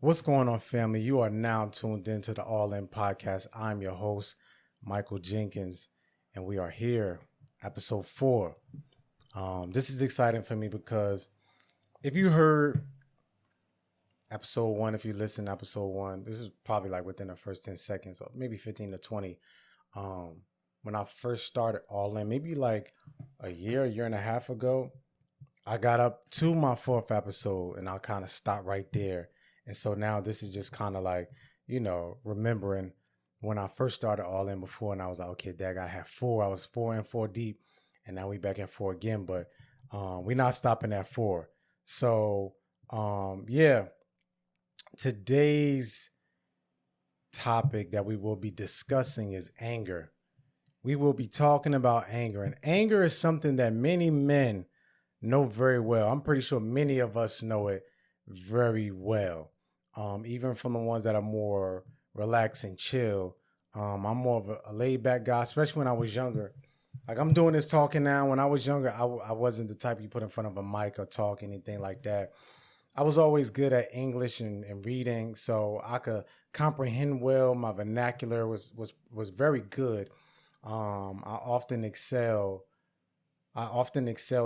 What's going on, family? You are now tuned into the All In Podcast. I'm your host, Michael Jenkins, and we are here, episode 4. This is exciting for me because if you heard episode 1, if you listened to episode 1, this is probably like within the first 10 seconds, or maybe 15 to 20. When I first started All In, maybe like a year and a half ago, I got up to my 4th episode and I kind of stopped right there. And so now this is just kind of like, remembering when I first started All In before, and I was like, okay, Dag, I have 4. I was 4 and 4 deep, and now we back at 4 again. But we're not stopping at 4. So today's topic that we will be discussing is anger. We will be talking about anger, and anger is something that many men know very well. I'm pretty sure many of us know it very well. Even from the ones that are more relaxed and chill. I'm more of a laid back guy, especially when I was younger. Like I'm doing this talking now. When I was younger, I wasn't the type you put in front of a mic or talk, anything like that. I was always good at English and reading, so I could comprehend well. My vernacular was very good. I often excelled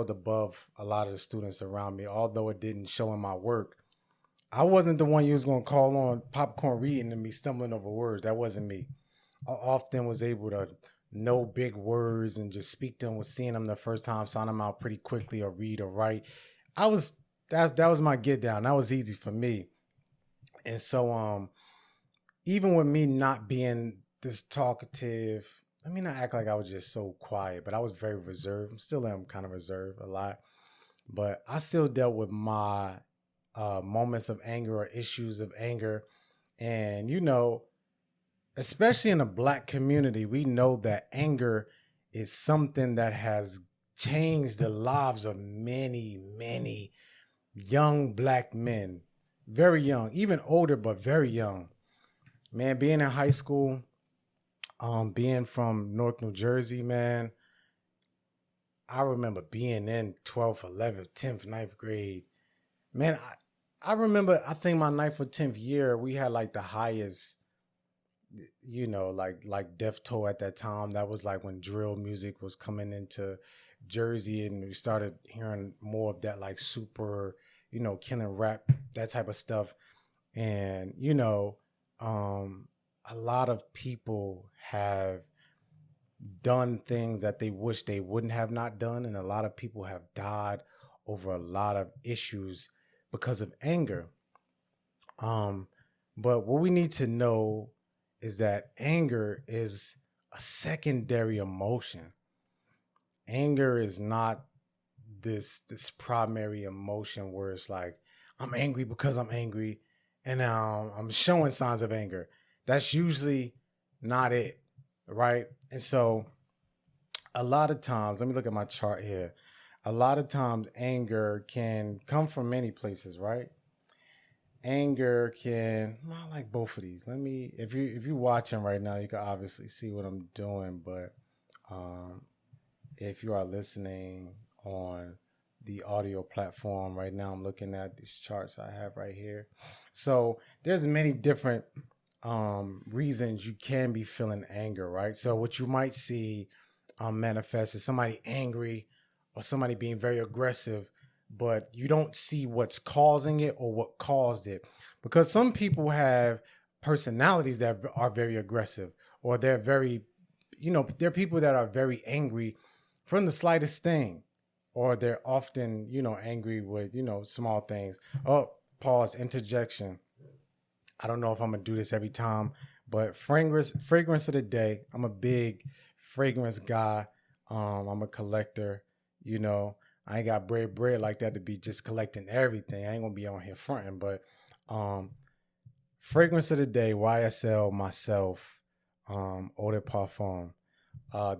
above a lot of the students around me, although it didn't show in my work. I wasn't the one you was going to call on popcorn reading and me stumbling over words. That wasn't me. I often was able to know big words and just speak them with seeing them the first time, sound them out pretty quickly or read or write. That was my get down. That was easy for me. And so even with me not being this talkative, I mean, I act like I was just so quiet, but I was very reserved. I still am kind of reserved a lot. But I still dealt with my moments of anger or issues of anger. And, especially in the Black community, we know that anger is something that has changed the lives of many, many young Black men. Very young, even older, but very young. Man, being in high school, being from Newark, New Jersey, man, I remember being in 12th, 11th, 10th, ninth grade. Man, I remember, I think my 9th or 10th year, we had like the highest, like death toll at that time. That was like when drill music was coming into Jersey, and we started hearing more of that like super, killing rap, that type of stuff. And, a lot of people have done things that they wish they wouldn't have not done. And a lot of people have died over a lot of issues because of anger. But what we need to know is that anger is a secondary emotion. Anger is not this primary emotion where it's like, I'm angry because I'm angry, and I'm showing signs of anger. That's usually not it, right? And so a lot of times, let me look at my chart here. A lot of times anger can come from many places, right? Anger can, I like both of these. If you're watching right now, you can obviously see what I'm doing, but if you are listening on the audio platform right now, I'm looking at these charts I have right here. So there's many different reasons you can be feeling anger, right? So what you might see manifest is somebody angry or somebody being very aggressive, but you don't see what's causing it or what caused it. Because some people have personalities that are very aggressive, or they're very, they're people that are very angry from the slightest thing, or they're often, angry with, small things. Oh, pause, interjection. I don't know if I'm going to do this every time, but fragrance of the day. I'm a big fragrance guy. I'm a collector, I ain't got bread like that to be just collecting everything. I ain't gonna be on here fronting, but fragrance of the day, YSL myself, Eau de Parfum.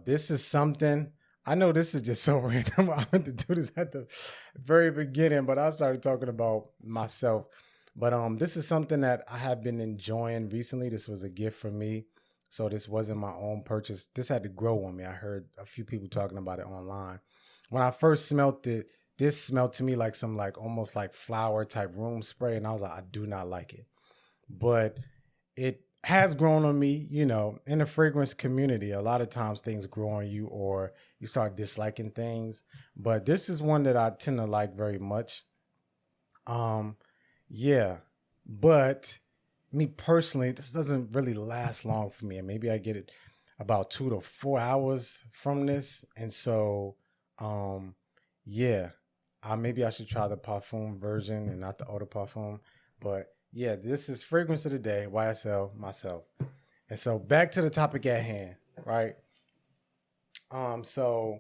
This is something, I know this is just so random. I meant to do this at the very beginning, but I started talking about myself. But this is something that I have been enjoying recently. This was a gift from me. So this wasn't my own purchase. This had to grow on me. I heard a few people talking about it online. When I first smelled it, this smelled to me like some almost like flower type room spray. And I was like, I do not like it. but it has grown on me, in the fragrance community. A lot of times things grow on you or you start disliking things, but this is one that I tend to like very much. Um, yeah, but me personally, this doesn't really last long for me. And maybe I get it about 2 to 4 hours from this. And so, um, yeah, maybe I should try the parfum version and not the eau de parfum. But yeah, this is fragrance of the day, YSL myself. And so back to the topic at hand, right? So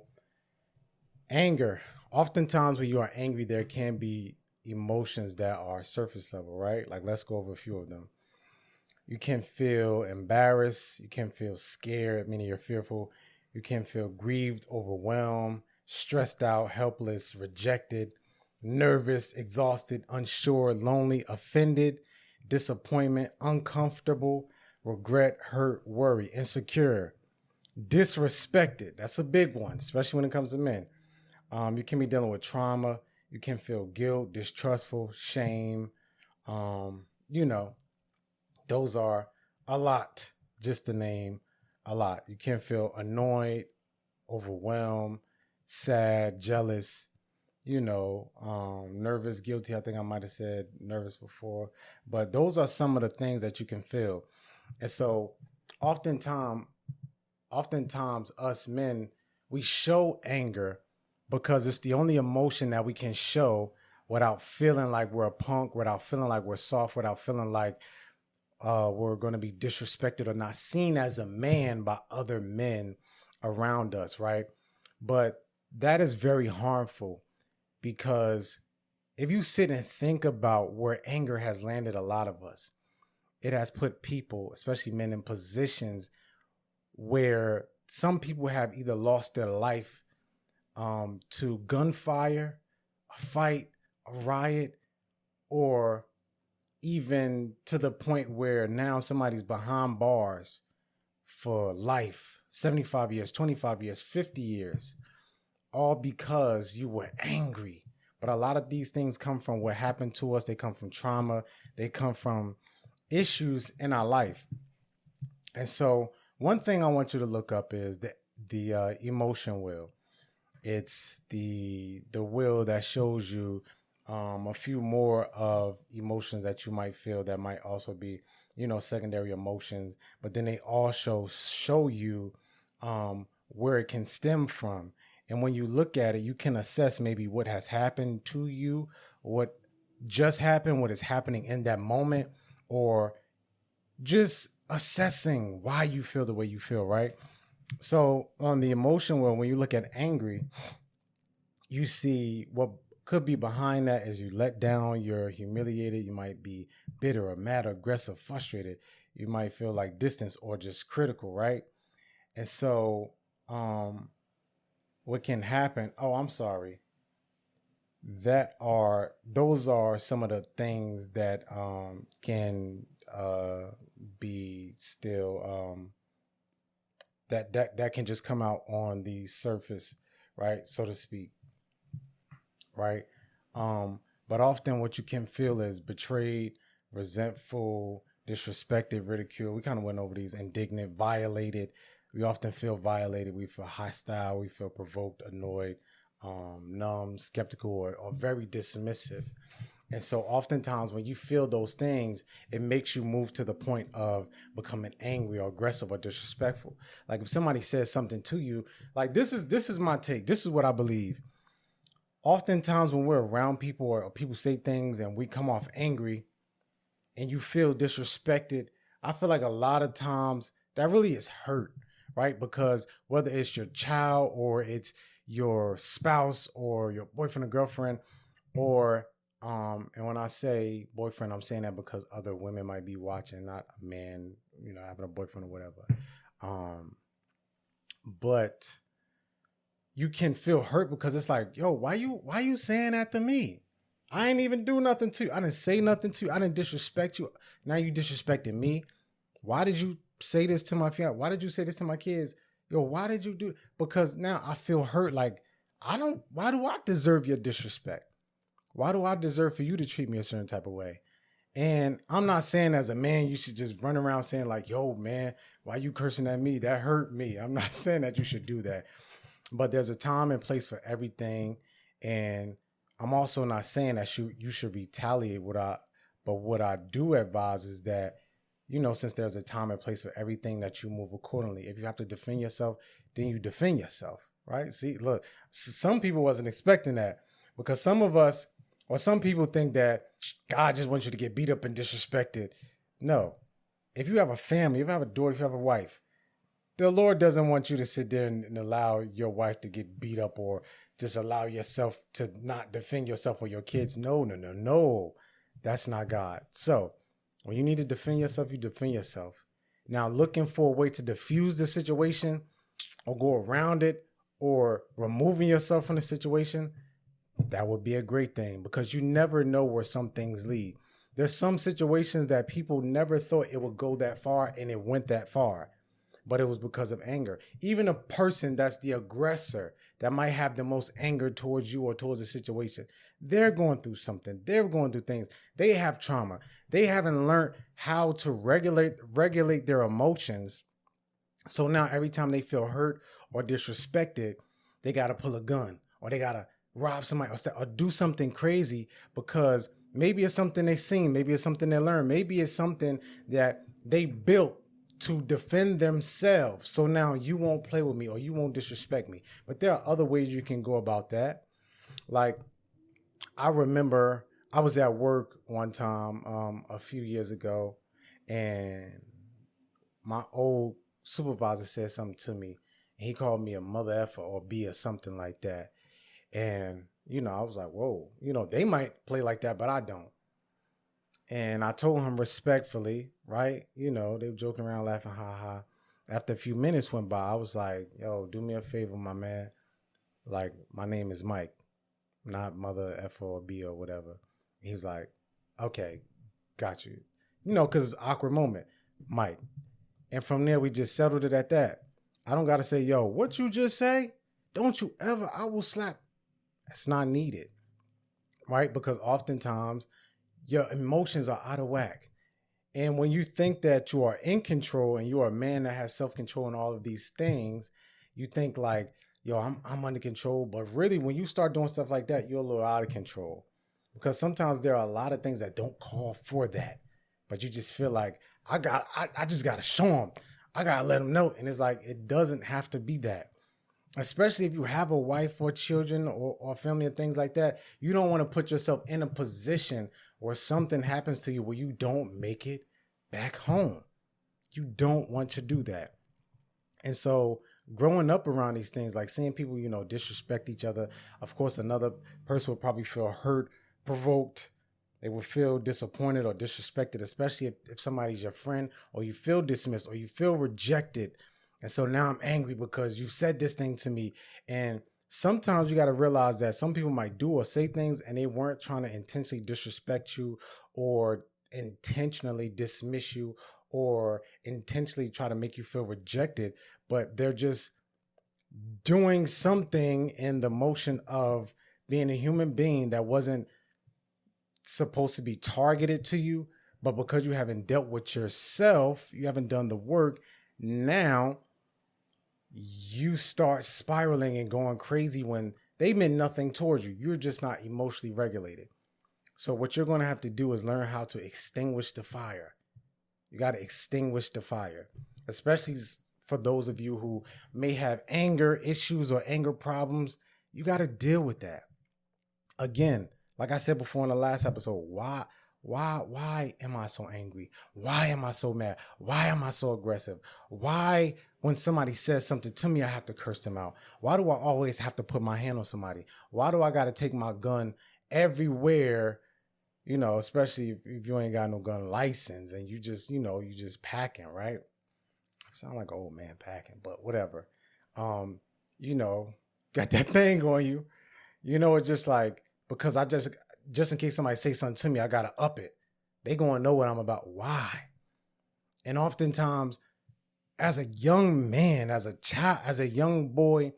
anger. Oftentimes when you are angry, there can be emotions that are surface level, right? Like let's go over a few of them. You can feel embarrassed. You can feel scared, meaning you're fearful. You can feel grieved, overwhelmed, stressed out, helpless, rejected, nervous, exhausted, unsure, lonely, offended, disappointment, uncomfortable, regret, hurt, worry, insecure, disrespected. That's a big one, especially when it comes to men. You can be dealing with trauma. You can feel guilt, distrustful, shame. You know, those are a lot, just to name a lot. You can feel annoyed, overwhelmed, sad, jealous, nervous, guilty. I think I might have said nervous before, but those are some of the things that you can feel. And so oftentimes us men, we show anger because it's the only emotion that we can show without feeling like we're a punk, without feeling like we're soft, without feeling like we're going to be disrespected or not seen as a man by other men around us, right? But that is very harmful because if you sit and think about where anger has landed a lot of us, it has put people, especially men, in positions where some people have either lost their life to gunfire, a fight, a riot, or even to the point where now somebody's behind bars for life, 75 years, 25 years, 50 years, all because you were angry. But a lot of these things come from what happened to us. They come from trauma. They come from issues in our life. And so one thing I want you to look up is the emotion wheel. It's the wheel that shows you a few more of emotions that you might feel that might also be, secondary emotions. But then they also show you where it can stem from. And when you look at it, you can assess maybe what has happened to you, what just happened, what is happening in that moment, or just assessing why you feel the way you feel, right? So on the emotion wheel, when you look at angry, you see what could be behind that is you let down, you're humiliated, you might be bitter or mad or aggressive, frustrated. You might feel like distance or just critical, right? And so what can happen, I'm sorry. Those are some of the things that can be still that can just come out on the surface, right, so to speak, right? But often what you can feel is betrayed, resentful, disrespected, ridiculed. We kind of went over these. Indignant, violated. We often feel violated. We feel hostile. We feel provoked, annoyed, numb, skeptical, or very dismissive. And so oftentimes when you feel those things, it makes you move to the point of becoming angry or aggressive or disrespectful. Like if somebody says something to you, like this is my take. This is what I believe. Oftentimes when we're around people or people say things and we come off angry and you feel disrespected, I feel like a lot of times that really is hurt, right? Because whether it's your child or it's your spouse or your boyfriend or girlfriend, or and when I say boyfriend, I'm saying that because other women might be watching, not a man, having a boyfriend or whatever. But you can feel hurt because it's like, yo, why you saying that to me? I ain't even do nothing to you. I didn't say nothing to you. I didn't disrespect you. Now you disrespecting me. Why did you say this to my fiance? Why did you say this to my kids? Yo, why did you do? Because now I feel hurt. Like why do I deserve your disrespect? Why do I deserve for you to treat me a certain type of way? And I'm not saying as a man, you should just run around saying like, yo, man, why you cursing at me? That hurt me. I'm not saying that you should do that. But there's a time and place for everything. And I'm also not saying that you should retaliate but what I do advise is that, since there's a time and place for everything, that you move accordingly. If you have to defend yourself, then you defend yourself, right? See, look, some people wasn't expecting that, because some of us, or some people, think that God just wants you to get beat up and disrespected. No. If you have a family, if you have a daughter, if you have a wife, the Lord doesn't want you to sit there and allow your wife to get beat up, or just allow yourself to not defend yourself or your kids. No. That's not God. So when you need to defend yourself, you defend yourself. Now, looking for a way to diffuse the situation or go around it, or removing yourself from the situation, that would be a great thing, because you never know where some things lead. There's some situations that people never thought it would go that far, and it went that far, but it was because of anger. Even a person that's the aggressor, that might have the most anger towards you or towards a situation, they're going through something. They're going through things. They have trauma. They haven't learned how to regulate their emotions. So now every time they feel hurt or disrespected, they got to pull a gun, or they got to rob somebody, or do something crazy, because maybe it's something they seen, maybe it's something they learned, maybe it's something that they built to defend themselves. So now you won't play with me, or you won't disrespect me. But there are other ways you can go about that. Like, I remember I was at work one time a few years ago, and my old supervisor said something to me, and he called me a mother effer or B or something like that. And, I was like, whoa, they might play like that, but I don't. And I told him respectfully, right? They were joking around, laughing, ha ha. After a few minutes went by, I was like, yo, do me a favor, my man. Like, my name is Mike, not mother F or B or whatever. He was like, okay, got you. Because it's an awkward moment, Mike. And from there, we just settled it at that. I don't got to say, yo, what you just say? Don't you ever, I will slap. It's not needed, right? Because oftentimes your emotions are out of whack. And when you think that you are in control, and you are a man that has self-control and all of these things, you think like, yo, I'm under control. But really, when you start doing stuff like that, you're a little out of control. Because sometimes there are a lot of things that don't call for that, but you just feel like, I just got to show them. I got to let them know. And it's like, it doesn't have to be that. Especially if you have a wife or children or family and things like that, you don't want to put yourself in a position where something happens to you where you don't make it back home. You don't want to do that. And so growing up around these things, like seeing people, disrespect each other, of course, another person will probably feel hurt, provoked. They will feel disappointed or disrespected, especially if somebody's your friend, or you feel dismissed, or you feel rejected. And so now I'm angry because you said this thing to me. And sometimes you got to realize that some people might do or say things, and they weren't trying to intentionally disrespect you, or intentionally dismiss you, or intentionally try to make you feel rejected, but they're just doing something in the motion of being a human being that wasn't supposed to be targeted to you. But because you haven't dealt with yourself, you haven't done the work, now you start spiraling and going crazy when they meant nothing towards you. You're just not emotionally regulated. So what you're going to have to do is learn how to extinguish the fire. You got to extinguish the fire, especially for those of you who may have anger issues or anger problems. You got to deal with that. Again, like I said before in the last episode, why am I so angry? Why am I so mad? Why am I so aggressive? Why, when somebody says something to me, I have to curse them out? Why do I always have to put my hand on somebody? Why do I got to take my gun everywhere? Especially if you ain't got no gun license and you just packing, right? I sound like an old man packing, but whatever. Got that thing on you. It's just like, because I just in case somebody say something to me, I got to up it. They going to know what I'm about. Why? And oftentimes, as a young man, as a child, as a young boy,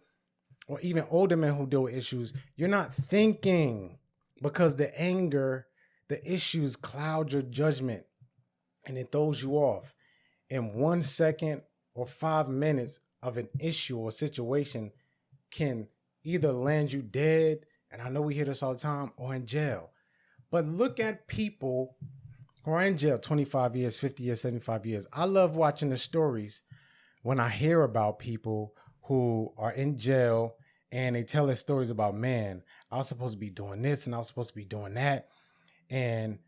or even older men who deal with issues, you're not thinking, because the anger The issues cloud your judgment and it throws you off. In 1 second or 5 minutes of an issue or situation can either land you dead, and I know we hear this all the time, or in jail. But look at people who are in jail 25 years, 50 years, 75 years. I love watching the stories when I hear about people who are in jail and they tell us stories about, man, I was supposed to be doing this and I was supposed to be doing that. And,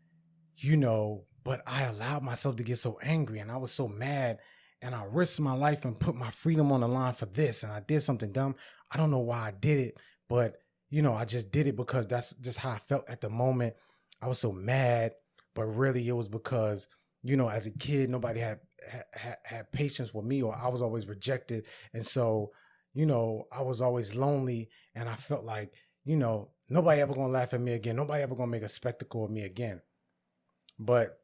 but I allowed myself to get so angry and I was so mad and I risked my life and put my freedom on the line for this. And I did something dumb. I don't know why I did it, but I just did it because that's just how I felt at the moment. I was so mad, but really it was because, as a kid, nobody had patience with me, or I was always rejected. And so, I was always lonely and I felt like, nobody ever gonna laugh at me again. Nobody ever gonna make a spectacle of me again. But,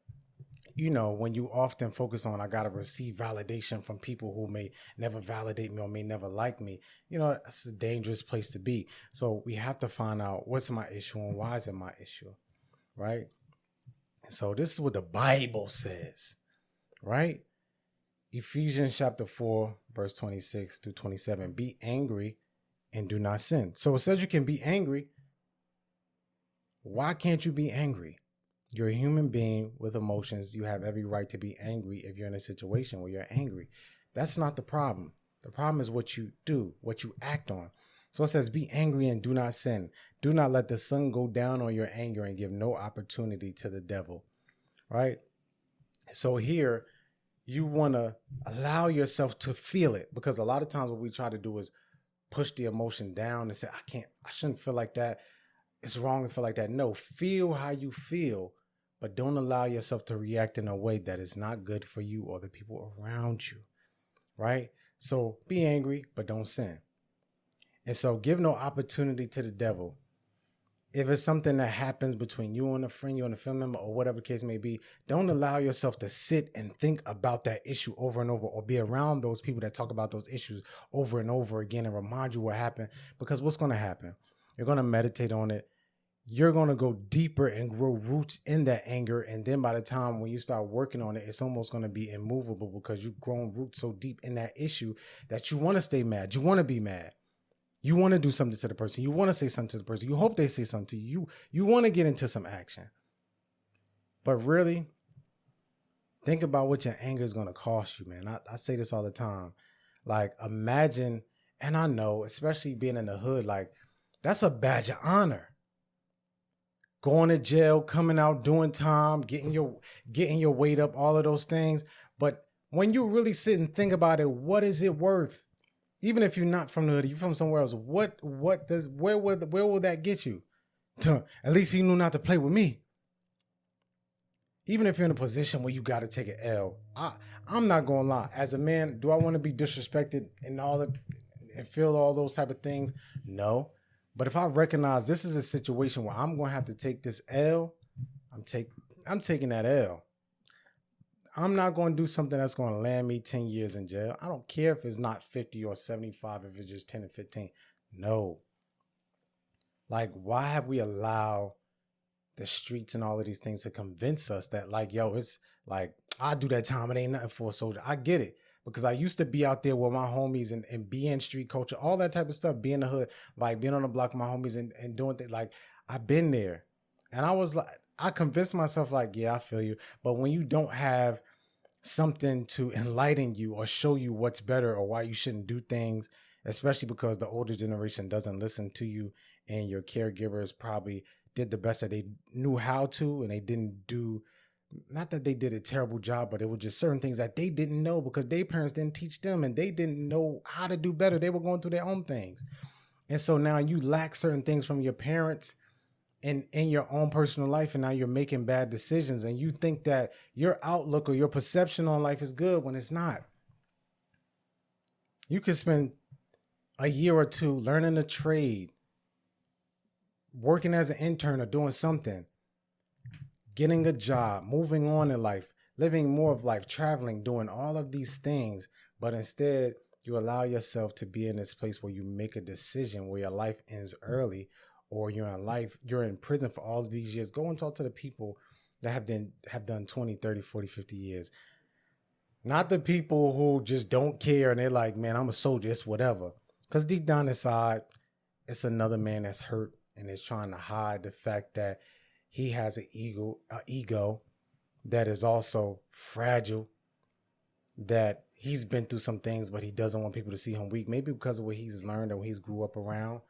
when you often focus on, I gotta receive validation from people who may never validate me or may never like me, that's a dangerous place to be. So we have to find out what's my issue and why is it my issue, right? And so this is what the Bible says, right? Ephesians chapter 4, verse 26 to 27. Be angry and do not sin. So it says you can be angry. Why can't you be angry? You're a human being with emotions. You have every right to be angry if you're in a situation where you're angry. That's not the problem. The problem is what you do, what you act on. So it says, be angry and do not sin. Do not let the sun go down on your anger and give no opportunity to the devil, right? So here, you want to allow yourself to feel it, because a lot of times what we try to do is push the emotion down and say, I shouldn't feel like that. It's wrong to feel like that. No, feel how you feel, but don't allow yourself to react in a way that is not good for you or the people around you, right? So be angry, but don't sin. And so give no opportunity to the devil. If it's something that happens between you and a friend, you and a family member, or whatever case may be, don't allow yourself to sit and think about that issue over and over, or be around those people that talk about those issues over and over again and remind you what happened. Because what's going to happen? You're going to meditate on it. You're going to go deeper and grow roots in that anger. And then by the time when you start working on it, it's almost going to be immovable, because you've grown roots so deep in that issue that you want to stay mad. You want to be mad. You want to do something to the person. You want to say something to the person. You hope they say something to you. You want to get into some action. But really, think about what your anger is going to cost you, man. I say this all the time. Like, imagine, and I know, especially being in the hood, like, that's a badge of honor. Going to jail, coming out, doing time, getting your weight up, all of those things. But when you really sit and think about it, what is it worth? Even if you're not from the hood, you're from somewhere else. Where will that get you? At least he knew not to play with me. Even if you're in a position where you got to take an L, I'm not gonna lie. As a man, do I want to be disrespected and feel all those type of things? No. But if I recognize this is a situation where I'm gonna have to take this L, I'm taking that L. I'm not going to do something that's going to land me 10 years in jail. I don't care if it's not 50 or 75, if it's just 10 or 15. No. Like, why have we allowed the streets and all of these things to convince us that, like, yo, it's like, I do that time. It ain't nothing for a soldier. I get it, because I used to be out there with my homies and be in street culture, all that type of stuff, be in the hood, like being on the block with my homies and doing things. Like, I've been there. And I was like, I convinced myself, like, yeah, I feel you. But when you don't have something to enlighten you or show you what's better or why you shouldn't do things, especially because the older generation doesn't listen to you and your caregivers probably did the best that they knew how to, and they didn't do, not that they did a terrible job, but it was just certain things that they didn't know because their parents didn't teach them and they didn't know how to do better. They were going through their own things. And so now you lack certain things from your parents in your own personal life, and now you're making bad decisions, and you think that your outlook or your perception on life is good when it's not. You could spend a year or two learning a trade, working as an intern or doing something, getting a job, moving on in life, living more of life, traveling, doing all of these things, but instead you allow yourself to be in this place where you make a decision where your life ends early, or you're in life, you're in prison for all of these years. Go and talk to the people that have done 20, 30, 40, 50 years. Not the people who just don't care and they're like, man, I'm a soldier, it's whatever. Because deep down inside, it's another man that's hurt and is trying to hide the fact that he has an ego that is also fragile, that he's been through some things, but he doesn't want people to see him weak, maybe because of what he's learned or what he's grew up around.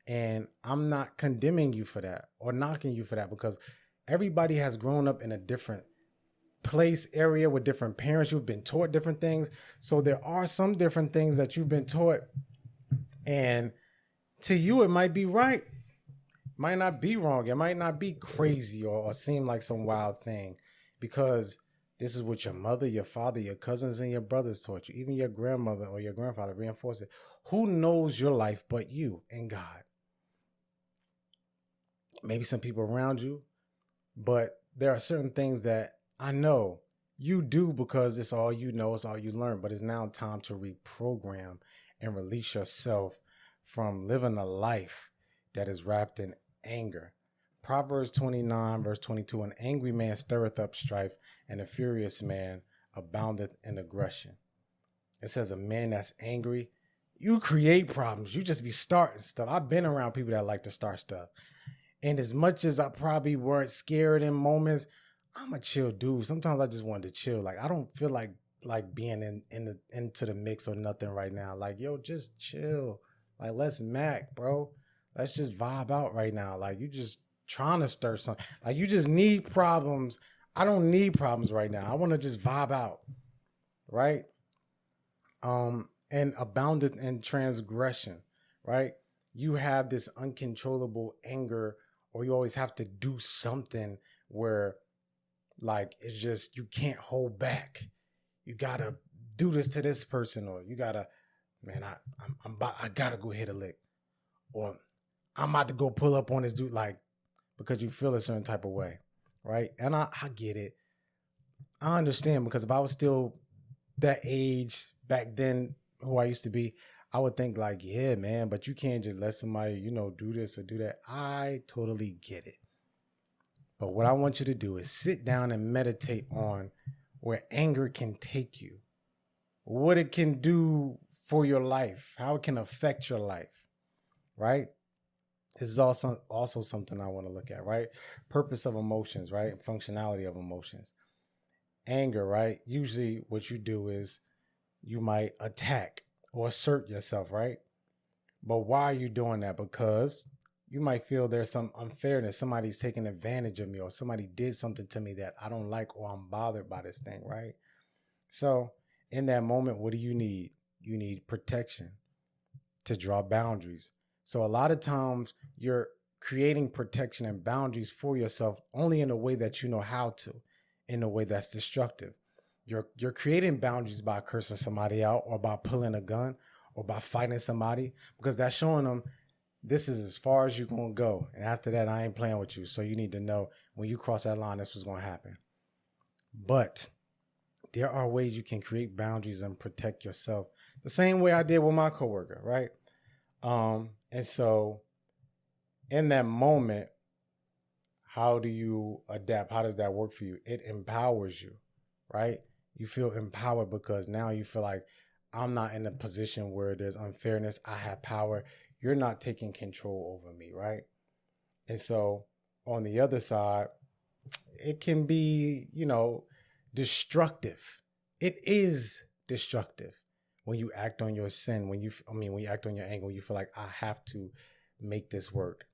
And I'm not condemning you for that or knocking you for that, because everybody has grown up in a different place, area, with different parents. You've been taught different things. So there are some different things that you've been taught, and to you, it might be right, might not be wrong. It might not be crazy or seem like some wild thing, because this is what your mother, your father, your cousins, and your brothers taught you. Even your grandmother or your grandfather reinforced it. Who knows your life but you and God? Maybe some people around you, but there are certain things that I know you do because it's all you know, it's all you learn. But it's now time to reprogram and release yourself from living a life that is wrapped in anger. Proverbs 29, verse 22, an angry man stirreth up strife, and a furious man aboundeth in aggression. It says a man that's angry, you create problems. You just be starting stuff. I've been around people that like to start stuff. And as much as I probably weren't scared in moments, I'm a chill dude. Sometimes I just wanted to chill. Like, I don't feel like being into the mix or nothing right now. Like, yo, just chill. Like, let's mac, bro. Let's just vibe out right now. Like, you just trying to stir something. Like, you just need problems. I don't need problems right now. I want to just vibe out. Right? And aboundeth in transgression. Right? You have this uncontrollable anger, or you always have to do something where, like, it's just, you can't hold back. You gotta do this to this person, or you gotta, man, I gotta go hit a lick, or I'm about to go pull up on this dude, like, because you feel a certain type of way, right? And I get it. I understand, because if I was still that age back then, who I used to be, I would think like, yeah, man, but you can't just let somebody, do this or do that. I totally get it. But what I want you to do is sit down and meditate on where anger can take you, what it can do for your life, how it can affect your life, right? This is also something I want to look at, right? Purpose of emotions, right? Functionality of emotions. Anger, right? Usually what you do is you might attack or assert yourself, right? But why are you doing that? Because you might feel there's some unfairness. Somebody's taking advantage of me, or somebody did something to me that I don't like, or I'm bothered by this thing, right? So in that moment, what do you need? You need protection, to draw boundaries. So a lot of times you're creating protection and boundaries for yourself only in a way that you know how to, in a way that's destructive. You're creating boundaries by cursing somebody out, or by pulling a gun, or by fighting somebody, because that's showing them this is as far as you're going to go. And after that, I ain't playing with you. So you need to know when you cross that line, this was going to happen. But there are ways you can create boundaries and protect yourself the same way I did with my coworker, right? And so in that moment, how do you adapt? How does that work for you? It empowers you, right? You feel empowered because now you feel like, I'm not in a position where there's unfairness. I have power. You're not taking control over me, right? And so on the other side, it can be, destructive. It is destructive when you act on your sin, when you act on your anger, when you feel like, I have to make this work.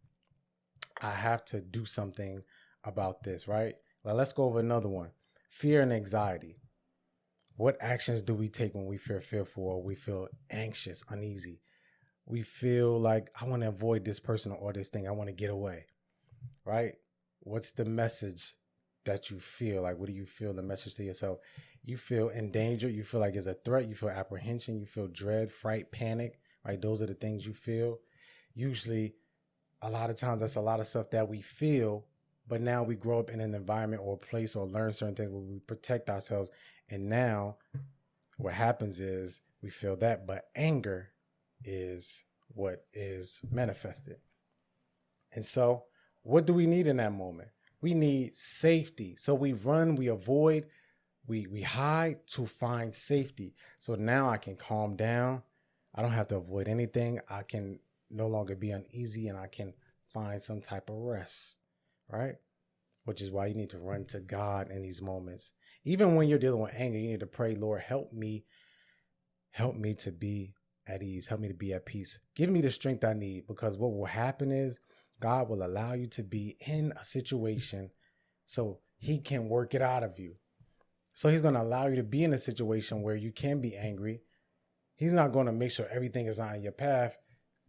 I have to do something about this, right? Well, let's go over another one. Fear and anxiety. What actions do we take when we feel fearful, or we feel anxious, uneasy? We feel like, I want to avoid this person or this thing. I want to get away, right? What's the message that you feel? Like, what do you feel the message to yourself? You feel in danger. You feel like it's a threat. You feel apprehension. You feel dread, fright, panic, right? Those are the things you feel. Usually, a lot of times, that's a lot of stuff that we feel, but now we grow up in an environment or a place or learn certain things where we protect ourselves. And now what happens is we feel that, but anger is what is manifested. And so what do we need in that moment? We need safety. So we run, we avoid, we hide to find safety. So now I can calm down. I don't have to avoid anything. I can no longer be uneasy, and I can find some type of rest, right? Which is why you need to run to God in these moments. Even when you're dealing with anger, you need to pray, Lord, help me to be at ease. Help me to be at peace. Give me the strength I need, because what will happen is God will allow you to be in a situation so he can work it out of you. So he's going to allow you to be in a situation where you can be angry. He's not going to make sure everything is on your path.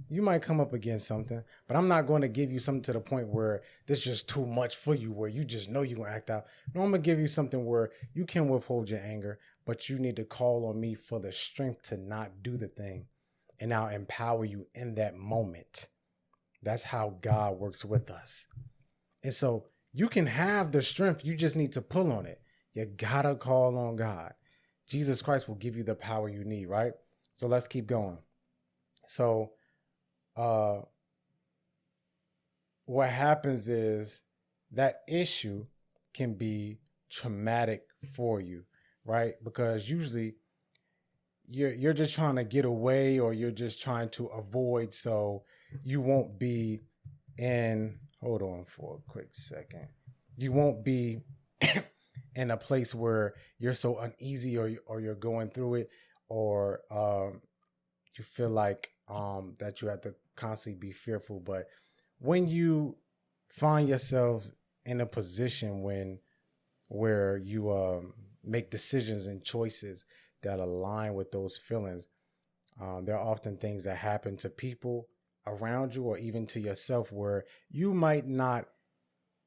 You might come up against something, but I'm not going to give you something to the point where this is just too much for you, where you just know you're going to act out. No, I'm going to give you something where you can withhold your anger, but you need to call on me for the strength to not do the thing. And I'll empower you in that moment. That's how God works with us. And so you can have the strength. You just need to pull on it. You gotta call on God. Jesus Christ will give you the power you need, right? So let's keep going. So what happens is that issue can be traumatic for you, right? Because usually you're just trying to get away, or you're just trying to avoid, so you won't be in, hold on for a quick second. You won't be in a place where you're so uneasy, or you're going through it, or you feel like that you have to constantly be fearful. But when you find yourself in a position where you make decisions and choices that align with those feelings, there are often things that happen to people around you, or even to yourself, where you might not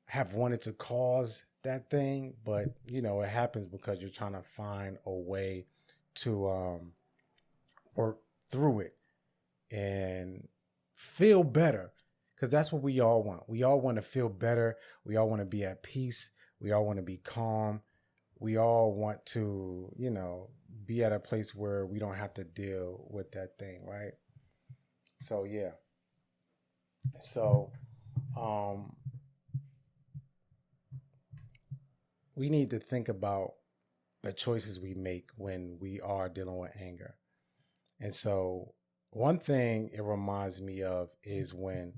have wanted to cause that thing, but it happens because you're trying to find a way to work through it and feel better, because that's what we all want. We all want to feel better. We all want to be at peace. We all want to be calm. We all want to, be at a place where we don't have to deal with that thing, right? So, yeah. So, we need to think about the choices we make when we are dealing with anger. And so one thing it reminds me of is when,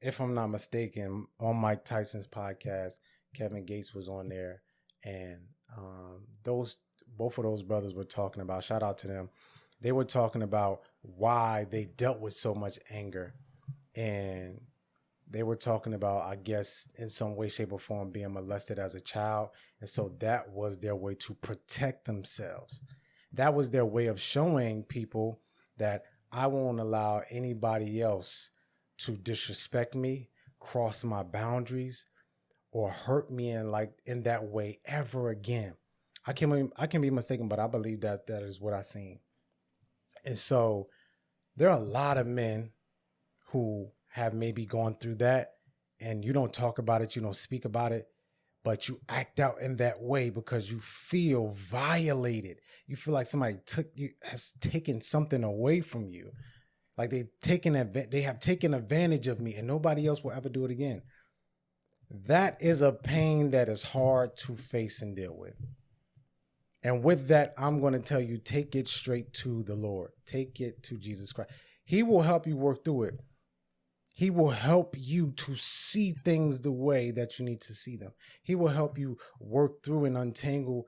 if I'm not mistaken, on Mike Tyson's podcast, Kevin Gates was on there, and both of those brothers were talking about, shout out to them, they were talking about why they dealt with so much anger. And they were talking about, I guess, in some way, shape, or form, being molested as a child. And so that was their way to protect themselves. That was their way of showing people that I won't allow anybody else to disrespect me, cross my boundaries, or hurt me in that way ever again. I can be mistaken, but I believe that is what I seen. And so there are a lot of men who have maybe gone through that, and you don't talk about it, you don't speak about it, but you act out in that way because you feel violated. You feel like somebody has taken something away from you. Like they have taken advantage of me, and nobody else will ever do it again. That is a pain that is hard to face and deal with. And with that, I'm going to tell you, take it straight to the Lord. Take it to Jesus Christ. He will help you work through it. He will help you to see things the way that you need to see them. He will help you work through and untangle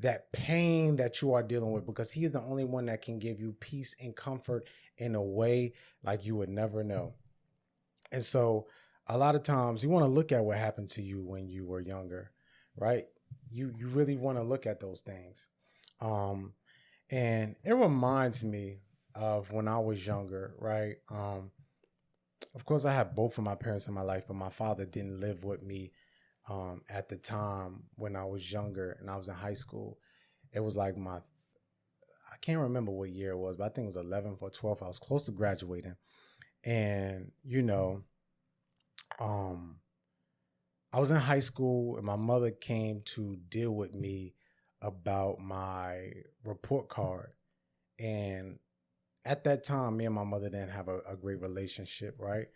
that pain that you are dealing with, because he is the only one that can give you peace and comfort in a way like you would never know. And so a lot of times you want to look at what happened to you when you were younger, right? You really want to look at those things. And it reminds me of when I was younger, right? Of course, I have both of my parents in my life, but my father didn't live with me at the time when I was younger and I was in high school. It was like I can't remember what year it was, but I think it was 11th or 12th. I was close to graduating. And, I was in high school, and my mother came to deal with me about my report card. And at that time, me and my mother didn't have a great relationship, right?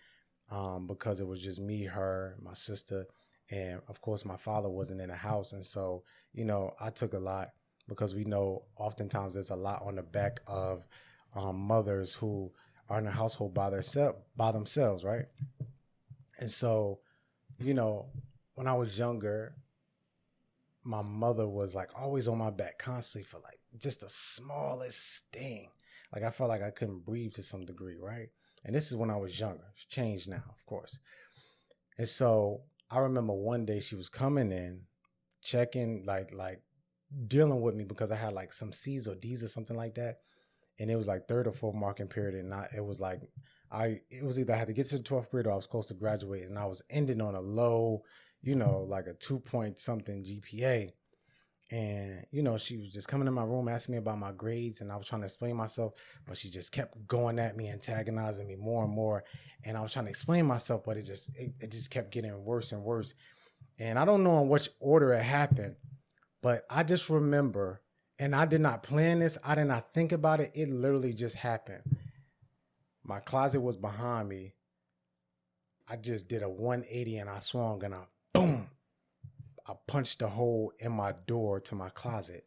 because it was just me, her, my sister, and of course my father wasn't in the house. And so, I took a lot because we know oftentimes there's a lot on the back of mothers who are in the household by themselves, right? And so, when I was younger, my mother was like always on my back constantly for like just the smallest thing. Like I felt like I couldn't breathe to some degree, right? And this is when I was younger. It's changed now, of course. And so I remember one day she was coming in, checking, like dealing with me because I had like some C's or D's or something like that. And it was like third or fourth marking period. And it was like, it was either I had to get to the 12th period or I was close to graduating. And I was ending on a low, like a 2 point something GPA. And, she was just coming in my room, asking me about my grades. And I was trying to explain myself, but she just kept going at me, antagonizing me more and more. And I was trying to explain myself, but it just kept getting worse and worse. And I don't know in which order it happened, but I just remember, and I did not plan this. I did not think about it. It literally just happened. My closet was behind me. I just did a 180 and I swung and boom, I punched a hole in my door to my closet.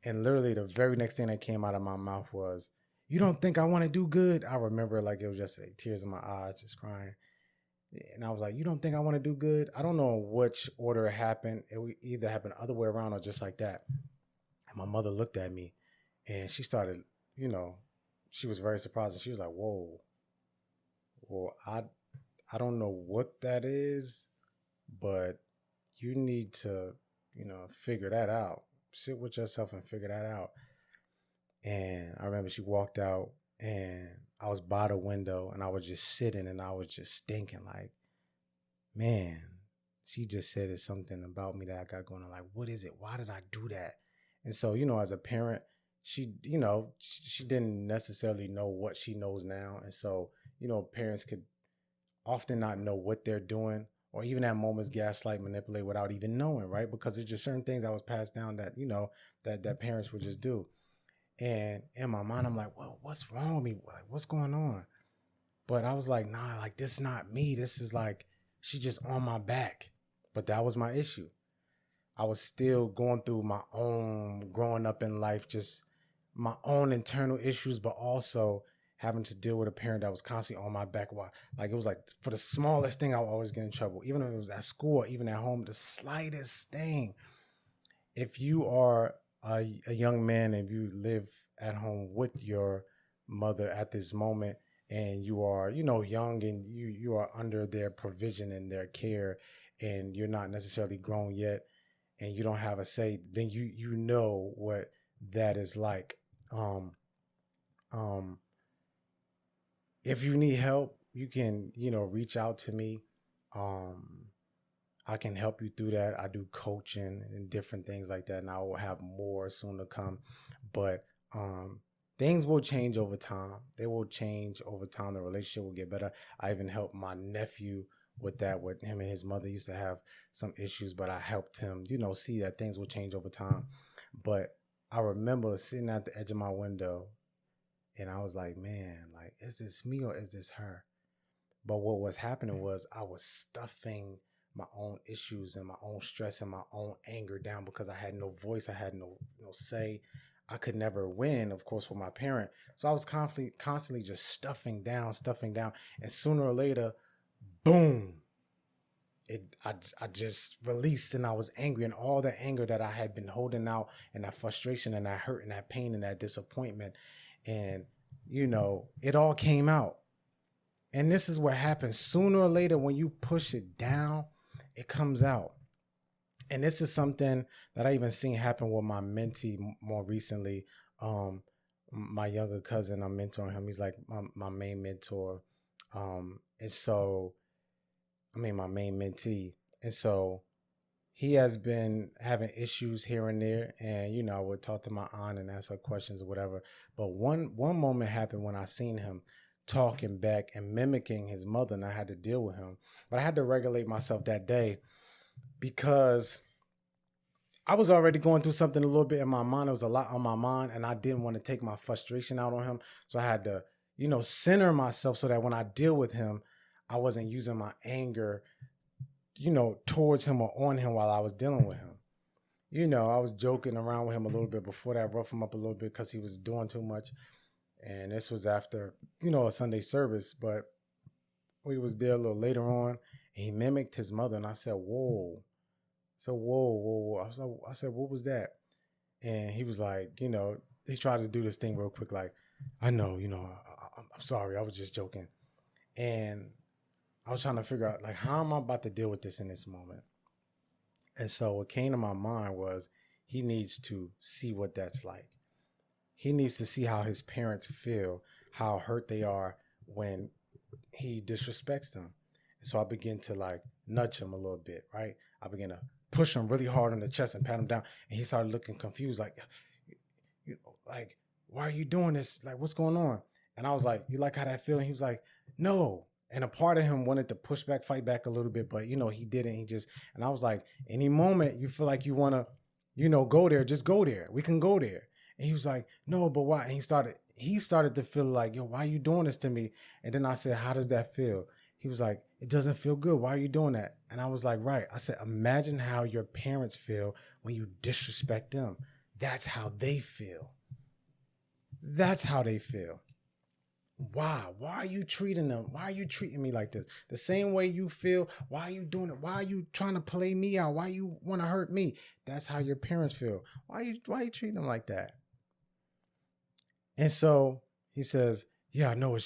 And literally the very next thing that came out of my mouth was, "You don't think I want to do good?" I remember like it was just like, tears in my eyes, just crying. And I was like, "You don't think I want to do good?" I don't know which order it happened. It would either happen the other way around or just like that. And my mother looked at me and she started, she was very surprised. And she was like, "Whoa, well, I don't know what that is, but you need to, figure that out. Sit with yourself and figure that out." And I remember she walked out and I was by the window and I was just sitting and I was just thinking like, man, she just said it's something about me that I got going on. Like, what is it? Why did I do that? And so, as a parent, she didn't necessarily know what she knows now. And so, parents could often not know what they're doing, or even at moments gaslight, manipulate without even knowing, right? Because there's just certain things that was passed down that, that parents would just do. And in my mind, I'm like, well, what's wrong with me? What's going on? But I was like, nah, like this is not me. This is like, she just on my back. But that was my issue. I was still going through my own growing up in life, just my own internal issues, but also having to deal with a parent that was constantly on my back. Like it was like for the smallest thing, I would always get in trouble, even if it was at school or even at home, the slightest thing. If you are a young man and you live at home with your mother at this moment and you are, young and you are under their provision and their care and you're not necessarily grown yet and you don't have a say, then you know what that is like. If you need help, you can, reach out to me. I can help you through that. I do coaching and different things like that, and I will have more soon to come. But things will change over time. They will change over time. The relationship will get better. I even helped my nephew with that. With him and his mother used to have some issues, but I helped him, see that things will change over time. But I remember sitting at the edge of my window, and I was like, man, like, is this me or is this her? But what was happening was I was stuffing my own issues and my own stress and my own anger down because I had no voice. I had no say. I could never win, of course, with my parent. So I was constantly just stuffing down. And sooner or later, boom, I just released and I was angry, and all the anger that I had been holding out and that frustration and that hurt and that pain and that disappointment. And, it all came out. And this is what happens. Sooner or later, when you push it down, it comes out. And this is something that I even seen happen with my mentee more recently. My younger cousin, I'm mentoring him. He's like my main mentor. And so, my main mentee. And so he has been having issues here and there. And, I would talk to my aunt and ask her questions or whatever. But one moment happened when I seen him talking back and mimicking his mother, and I had to deal with him. But I had to regulate myself that day because I was already going through something a little bit in my mind. There was a lot on my mind, and I didn't want to take my frustration out on him. So I had to, center myself so that when I deal with him, I wasn't using my anger, towards him or on him while I was dealing with him. I was joking around with him a little bit before that, rough him up a little bit because he was doing too much. And this was after, a Sunday service, but we was there a little later on, and he mimicked his mother. And I said, whoa. So, whoa. I said, what was that? And he was like, he tried to do this thing real quick. Like, I know, I'm sorry. I was just joking. And I was trying to figure out, like, how am I about to deal with this in this moment? And so what came to my mind was he needs to see what that's like. He needs to see how his parents feel, how hurt they are when he disrespects them. And so I begin to like nudge him a little bit, right? I begin to push him really hard on the chest and pat him down. And he started looking confused, like, like, why are you doing this? Like, what's going on? And I was like, you like how that feels? And he was like, no. And a part of him wanted to push back, fight back a little bit, but he didn't. And I was like, any moment you feel like you want to, go there, just go there. We can go there. And he was like, no, but why? And he started to feel like, yo, why are you doing this to me? And then I said, how does that feel? He was like, it doesn't feel good. Why are you doing that? And I was like, right. I said, imagine how your parents feel when you disrespect them. That's how they feel. That's how they feel. Why? Why are you treating them? Why are you treating me like this? The same way you feel. Why are you doing it? Why are you trying to play me out? Why you want to hurt me? That's how your parents feel. Why are you treating them like that? And so he says, yeah, I know, I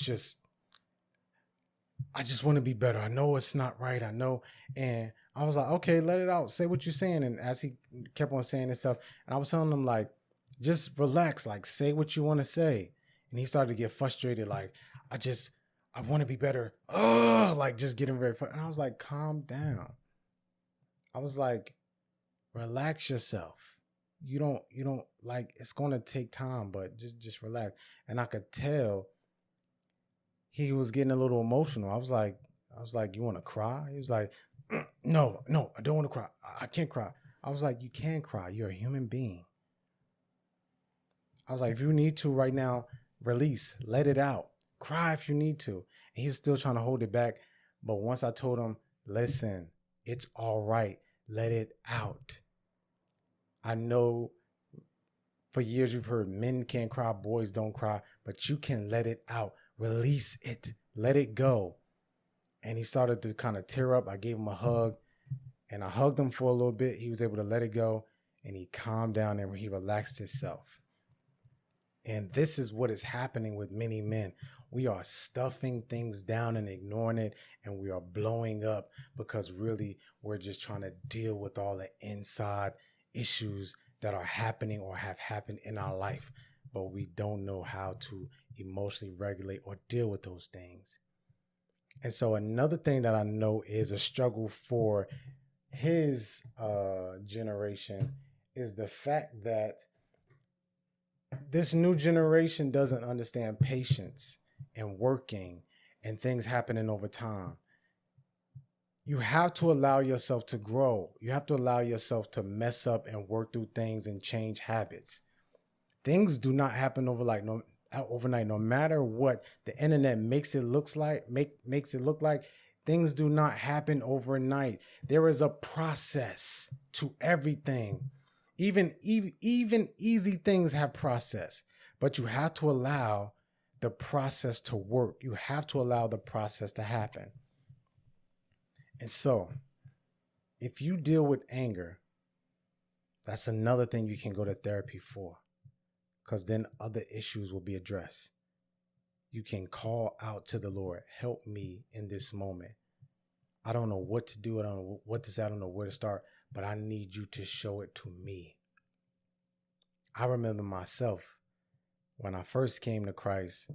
just want to be better. I know it's not right. I know. And I was like, okay, let it out. Say what you're saying. And as he kept on saying this stuff, and I was telling him, like, just relax, like, say what you want to say. And he started to get frustrated, like, I want to be better. Oh, like just getting very frustrated. And I was like, calm down. I was like, relax yourself. You don't like, it's going to take time, but just relax. And I could tell he was getting a little emotional. I was like, you want to cry? He was like, no, I don't want to cry. I can't cry. I was like, you can cry. You're a human being. I was like, if you need to right now, release, let it out, cry if you need to. And he was still trying to hold it back. But once I told him, listen, it's all right. Let it out. I know for years you've heard men can't cry, boys don't cry, but you can let it out. Release it. Let it go. And he started to kind of tear up. I gave him a hug and I hugged him for a little bit. He was able to let it go and he calmed down and he relaxed himself. And this is what is happening with many men. We are stuffing things down and ignoring it, and we are blowing up because really we're just trying to deal with all the inside issues that are happening or have happened in our life, but we don't know how to emotionally regulate or deal with those things. And so another thing that I know is a struggle for his generation is the fact that this new generation doesn't understand patience and working and things happening over time. You have to allow yourself to grow. You have to allow yourself to mess up and work through things and change habits. Things do not happen overnight. No matter what the internet makes it look like, things do not happen overnight. There is a process to everything. Even easy things have process, but you have to allow the process to work. You have to allow the process to happen. And so if you deal with anger, that's another thing you can go to therapy for, because then other issues will be addressed. You can call out to the Lord, help me in this moment. I don't know what to do. I don't know what to say. I don't know where to start, but I need you to show it to me. I remember myself when I first came to Christ,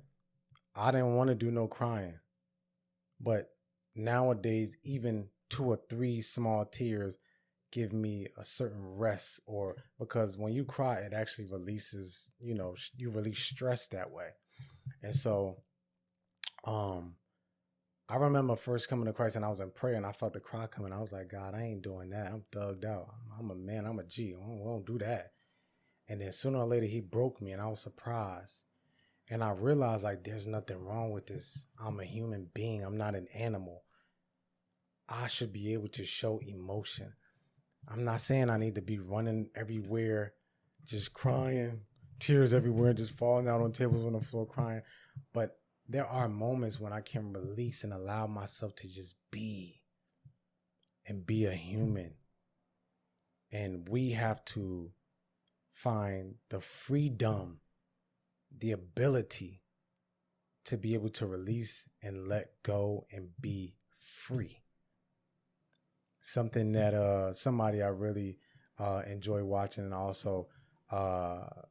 I didn't want to do no crying. But nowadays, even 2 or 3 small tears give me a certain rest, or because when you cry, it actually releases, you release stress that way. And so, I remember first coming to Christ and I was in prayer and I felt the cry coming. I was like, God, I ain't doing that. I'm thugged out. I'm a man. I'm a G. I won't do that. And then sooner or later, he broke me and I was surprised. And I realized like there's nothing wrong with this. I'm a human being. I'm not an animal. I should be able to show emotion. I'm not saying I need to be running everywhere, just crying, tears everywhere, just falling out on tables on the floor crying. But there are moments when I can release and allow myself to just be and be a human. And we have to find the freedom, the ability to be able to release and let go and be free. Something that somebody I really enjoy watching, and also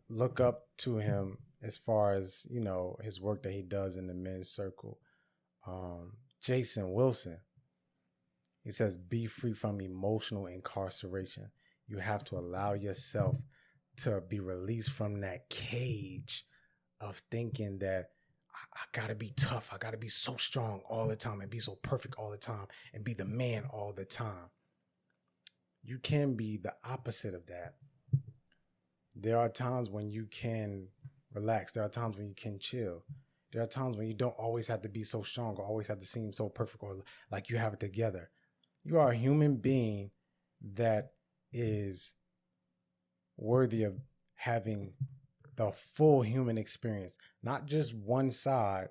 look up to him as far as, you know, his work that he does in the men's circle. Jason Wilson, he says, be free from emotional incarceration. You have to allow yourself to be released from that cage of thinking that I gotta be tough. I gotta be so strong all the time and be so perfect all the time and be the man all the time. You can be the opposite of that. There are times when you can relax. There are times when you can chill. There are times when you don't always have to be so strong or always have to seem so perfect or like you have it together. You are a human being that is worthy of having the full human experience, not just one side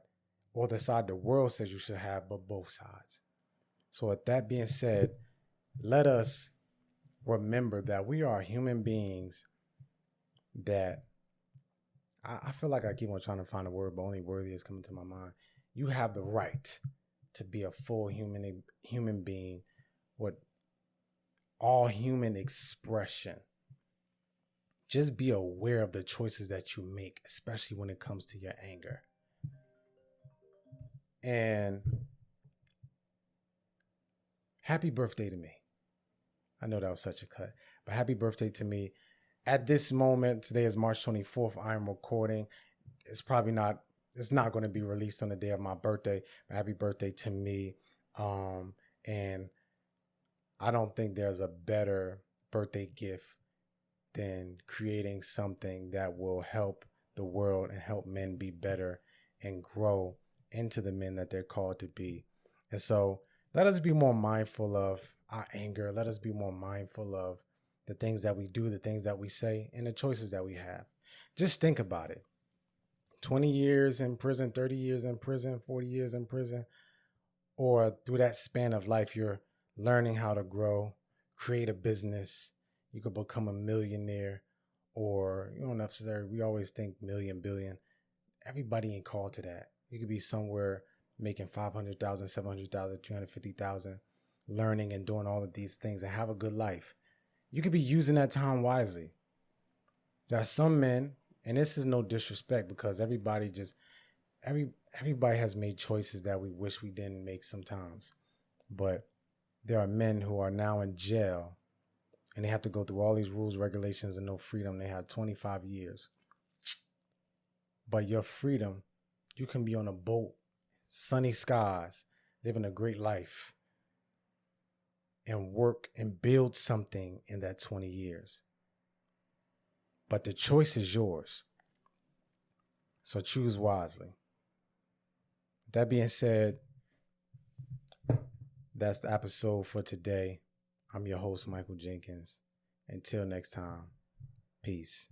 or the side the world says you should have, but both sides. So with that being said, let us remember that we are human beings that I feel like I keep on trying to find a word, but only worthy is coming to my mind. You have the right to be a full human being with all human expression. Just be aware of the choices that you make, especially when it comes to your anger. And happy birthday to me. I know that was such a cut, but happy birthday to me. At this moment, today is March 24th. I am recording. It's not going to be released on the day of my birthday, but happy birthday to me. And I don't think there's a better birthday gift than creating something that will help the world and help men be better and grow into the men that they're called to be. And so let us be more mindful of our anger. Let us be more mindful of the things that we do, the things that we say, and the choices that we have. Just think about it. 20 years in prison, 30 years in prison, 40 years in prison, or through that span of life, you're learning how to grow, create a business. You could become a millionaire, or you don't necessarily, we always think million, billion. Everybody ain't called to that. You could be somewhere making 500,000, 700,000, 350,000, learning and doing all of these things and have a good life. You could be using that time wisely. There are some men, and this is no disrespect because everybody has made choices that we wish we didn't make sometimes. But there are men who are now in jail and they have to go through all these rules, regulations, and no freedom. They had 25 years. But your freedom, you can be on a boat, sunny skies, living a great life, and work and build something in that 20 years. But the choice is yours. So choose wisely. That being said, that's the episode for today. I'm your host, Michael Jenkins. Until next time, peace.